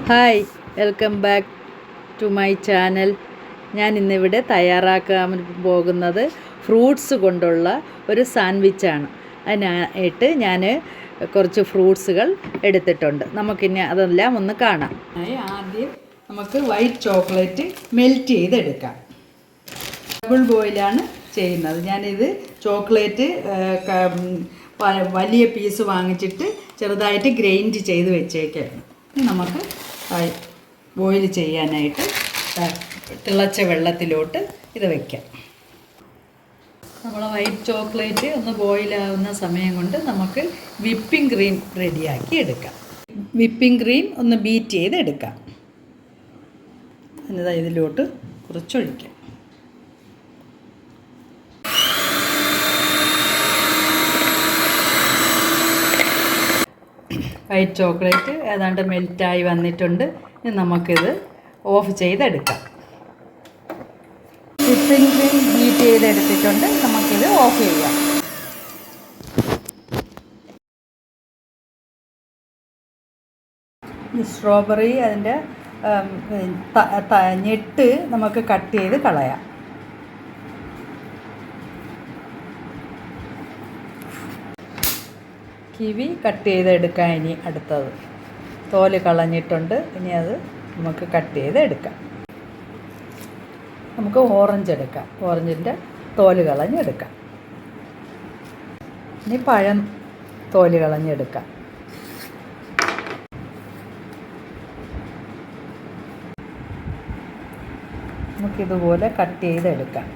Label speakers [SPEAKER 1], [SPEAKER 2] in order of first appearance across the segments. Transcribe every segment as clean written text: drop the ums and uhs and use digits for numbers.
[SPEAKER 1] Hi, welcome back to my channel. ഞാൻ ഇന്നിവിടെ തയ്യാറാക്കാൻ പോകുന്നത് ഫ്രൂട്ട്സ് കൊണ്ടുള്ള ഒരു സാൻഡ്വിച്ചാണ്. അതിനായിട്ട് ഞാൻ കുറച്ച് ഫ്രൂട്ട്സുകൾ എടുത്തിട്ടുണ്ട്. നമുക്കിനി അതെല്ലാം ഒന്ന് കാണാം. ആദ്യം നമുക്ക് വൈറ്റ് ചോക്ലേറ്റ് മെൽറ്റ് ചെയ്തെടുക്കാം. ഡബിൾ ബോയിലാണ് ചെയ്യുന്നത്. ഞാനിത് ചോക്ലേറ്റ് വലിയ പീസ് വാങ്ങിച്ചിട്ട് ചെറുതായിട്ട് ഗ്രൈൻഡ് ചെയ്ത് വെച്ചേക്കാണ്. നമുക്ക് ബോയിൽ ചെയ്യാനായിട്ട് തിളച്ച വെള്ളത്തിലോട്ട് ഇത് വയ്ക്കാം. നമ്മൾ വൈറ്റ് ചോക്ലേറ്റ് ഒന്ന് ബോയിലാവുന്ന സമയം കൊണ്ട് നമുക്ക് വിപ്പിംഗ് ക്രീം റെഡിയാക്കി എടുക്കാം. വിപ്പിംഗ് ക്രീം ഒന്ന് ബീറ്റ് ചെയ്ത് എടുക്കാം. എന്നിട്ട് ഇതിലോട്ട് കുറച്ചൊഴിക്കാം. വൈറ്റ് ചോക്ലേറ്റ് ഏതാണ്ട് മെൽറ്റായി വന്നിട്ടുണ്ട്. ഇനി നമുക്കിത് ഓഫ് ചെയ്തെടുക്കാം. വിപ്പിംഗ് ക്രീം ബീറ്റ് ചെയ്തെടുത്തിട്ടുണ്ട്. നമുക്കിത് ഓഫ് ചെയ്യാം. സ്ട്രോബെറി അതിൻ്റെ ഞെട്ട് നമുക്ക് കട്ട് ചെയ്ത് കളയാം. കിവി കട്ട് ചെയ്തെടുക്കാം. ഇനി അടുത്തത് തോല് കളഞ്ഞിട്ടുണ്ട്. ഇനി അത് നമുക്ക് കട്ട് ചെയ്തെടുക്കാം. നമുക്ക് ഓറഞ്ച് എടുക്കാം. ഓറഞ്ചിൻ്റെ തോല് കളഞ്ഞെടുക്കാം. ഇനി പഴം തോല് കളഞ്ഞെടുക്കാം. നമുക്കിതുപോലെ കട്ട് ചെയ്തെടുക്കാം.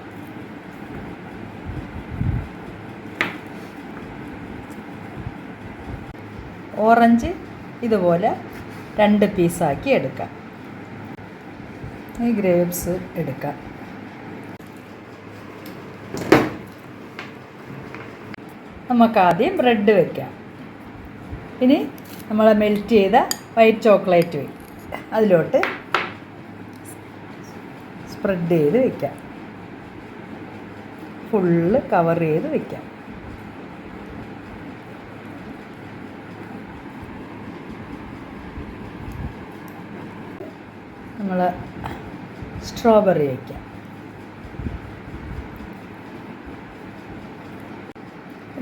[SPEAKER 1] ഓറഞ്ച് ഇതുപോലെ 2 പീസാക്കി എടുക്കാം. ഈ ഗ്രേപ്സ് എടുക്കാം. നമുക്കാദ്യം ബ്രെഡ് വയ്ക്കാം. ഇനി നമ്മൾ മെൽറ്റ് ചെയ്ത വൈറ്റ് ചോക്ലേറ്റ് അതിലോട്ട് സ്പ്രെഡ് ചെയ്ത് വയ്ക്കാം. ഫുള്ള് കവർ ചെയ്ത് വയ്ക്കാം. നമ്മൾ സ്ട്രോബെറി വയ്ക്കാം.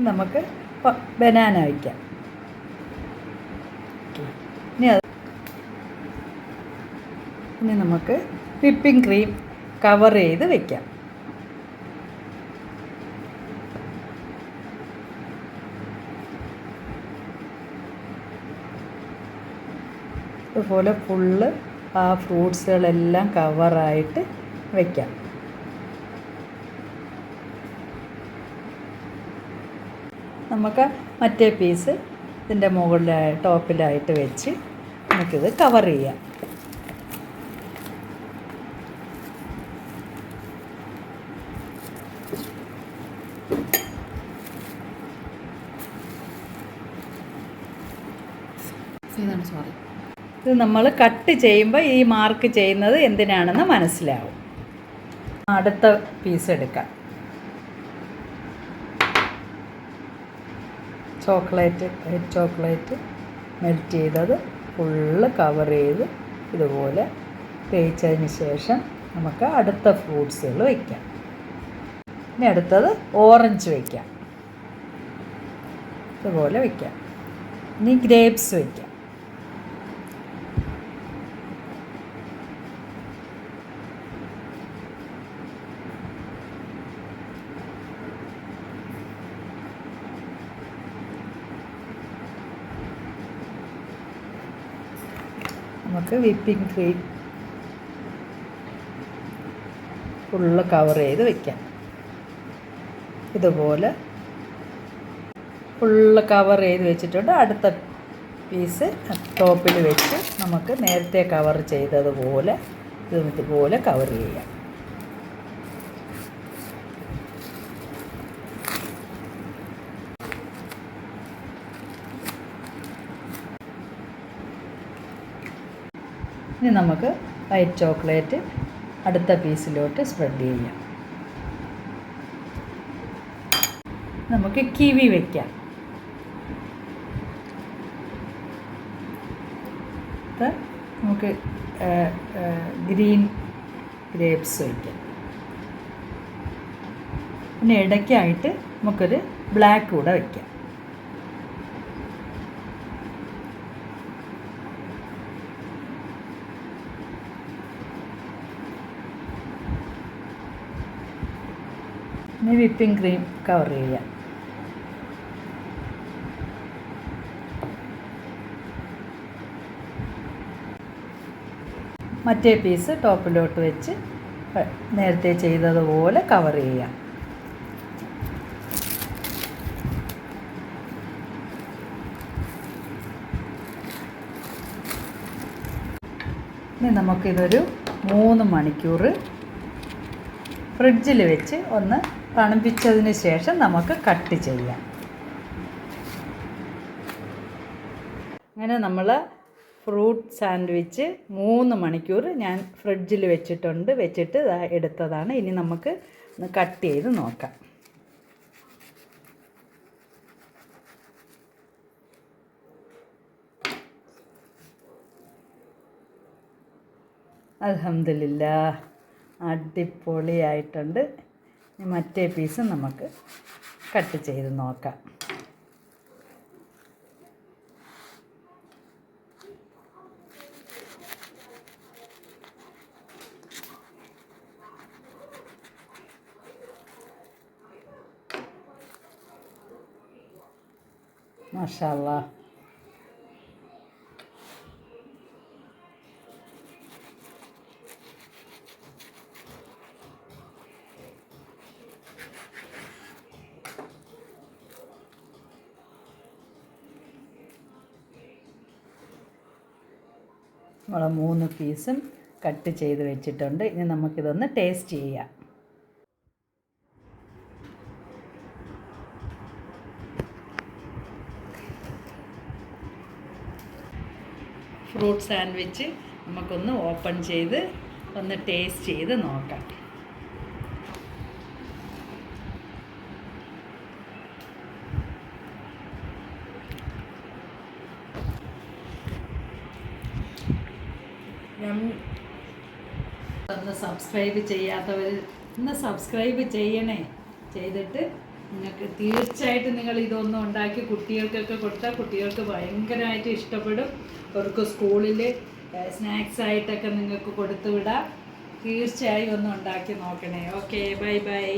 [SPEAKER 1] നമുക്ക് ബനാന വയ്ക്കാം. ഇനി നമുക്ക് വിപ്പിംഗ് ക്രീം കവർ ചെയ്ത് വയ്ക്കാം. ഇതുപോലെ ഫുള്ള് ആ ഫ്രൂട്ട്സുകളെല്ലാം കവറായിട്ട് വയ്ക്കാം. നമുക്ക് മറ്റേ പീസ് ഇതിൻ്റെ മുകളിലായി ടോപ്പിലായിട്ട് വെച്ച് നമുക്കിത് കവർ ചെയ്യാം. ഇത് നമ്മൾ കട്ട് ചെയ്യുമ്പോൾ ഈ മാർക്ക് ചെയ്യുന്നത് എന്തിനാണെന്ന് മനസ്സിലാവും. അടുത്ത പീസ് എടുക്കാം. വൈറ്റ് ചോക്ലേറ്റ് മെൽറ്റ് ചെയ്തത് ഫുള്ള് കവർ ചെയ്ത് ഇതുപോലെ തേച്ചതിന് ശേഷം നമുക്ക് അടുത്ത ഫ്രൂട്ട്സുകൾ വയ്ക്കാം. ഇനി അടുത്തത് ഓറഞ്ച് വയ്ക്കാം. ഇതുപോലെ വയ്ക്കാം. ഇനി ഗ്രേപ്സ് വയ്ക്കാം. നമുക്ക് വിപ്പിംഗ് ക്രീം ഫുള്ള് കവർ ചെയ്ത് വയ്ക്കാം. ഇതുപോലെ ഫുള്ള് കവർ ചെയ്ത് വെച്ചിട്ടുണ്ട്. അടുത്ത പീസ് ടോപ്പിൽ വെച്ച് നമുക്ക് നേരത്തെ കവർ ചെയ്തതുപോലെ ഇതുപോലെ കവർ ചെയ്യാം. ഇനി നമുക്ക് വൈറ്റ് ചോക്ലേറ്റ് അടുത്ത പീസിലോട്ട് സ്പ്രെഡ് ചെയ്യാം. നമുക്ക് കിവി വയ്ക്കാം. നമുക്ക് ഗ്രീൻ ഗ്രേപ്സ് വയ്ക്കാം. പിന്നെ ഇടയ്ക്കായിട്ട് നമുക്കൊരു ബ്ലാക്ക് കൂടെ വയ്ക്കാം. ഇനി വിപ്പിംഗ് ക്രീം കവർ ചെയ്യാം. മറ്റേ പീസ് ടോപ്പിലോട്ട് വെച്ച് നേരത്തെ ചെയ്തതുപോലെ കവർ ചെയ്യാം. ഇനി നമുക്കിതൊരു 3 മണിക്കൂർ ഫ്രിഡ്ജിൽ വെച്ച് ഒന്ന് തണുപ്പിച്ചതിന് ശേഷം നമുക്ക് കട്ട് ചെയ്യാം. അങ്ങനെ നമ്മൾ ഫ്രൂട്ട് സാൻഡ്വിച്ച് 3 മണിക്കൂർ ഞാൻ ഫ്രിഡ്ജിൽ വെച്ചിട്ട് എടുത്തതാണ്. ഇനി നമുക്ക് ഒന്ന് കട്ട് ചെയ്ത് നോക്കാം. അൽഹംദുലില്ലാഹ് അടിപൊളിയായിട്ടുണ്ട്. മറ്റേ പീസ് നമുക്ക് കട്ട് ചെയ്ത് നോക്കാം. മാഷാ അല്ലാഹ്. നമ്മൾ 3 പീസും കട്ട് ചെയ്ത് വെച്ചിട്ടുണ്ട്. ഇനി നമുക്കിതൊന്ന് ടേസ്റ്റ് ചെയ്യാം. ഫ്രൂട്ട് സാൻഡ്വിച്ച് നമുക്കൊന്ന് ഓപ്പൺ ചെയ്ത് ഒന്ന് ടേസ്റ്റ് ചെയ്ത് നോക്കാം. ഒന്ന് സബ്സ്ക്രൈബ് ചെയ്യാത്തവർ ഒന്ന് സബ്സ്ക്രൈബ് ചെയ്യണേ. ചെയ്തിട്ട് നിങ്ങൾക്ക് തീർച്ചയായിട്ടും നിങ്ങൾ ഇതൊന്നും ഉണ്ടാക്കി കുട്ടികൾക്കൊക്കെ കൊടുത്താൽ കുട്ടികൾക്ക് ഭയങ്കരമായിട്ട് ഇഷ്ടപ്പെടും. അവർക്ക് സ്കൂളിൽ സ്നാക്സായിട്ടൊക്കെ നിങ്ങൾക്ക് കൊടുത്തു വിടാം. തീർച്ചയായും ഒന്ന് ഉണ്ടാക്കി നോക്കണേ. Okay, bye bye.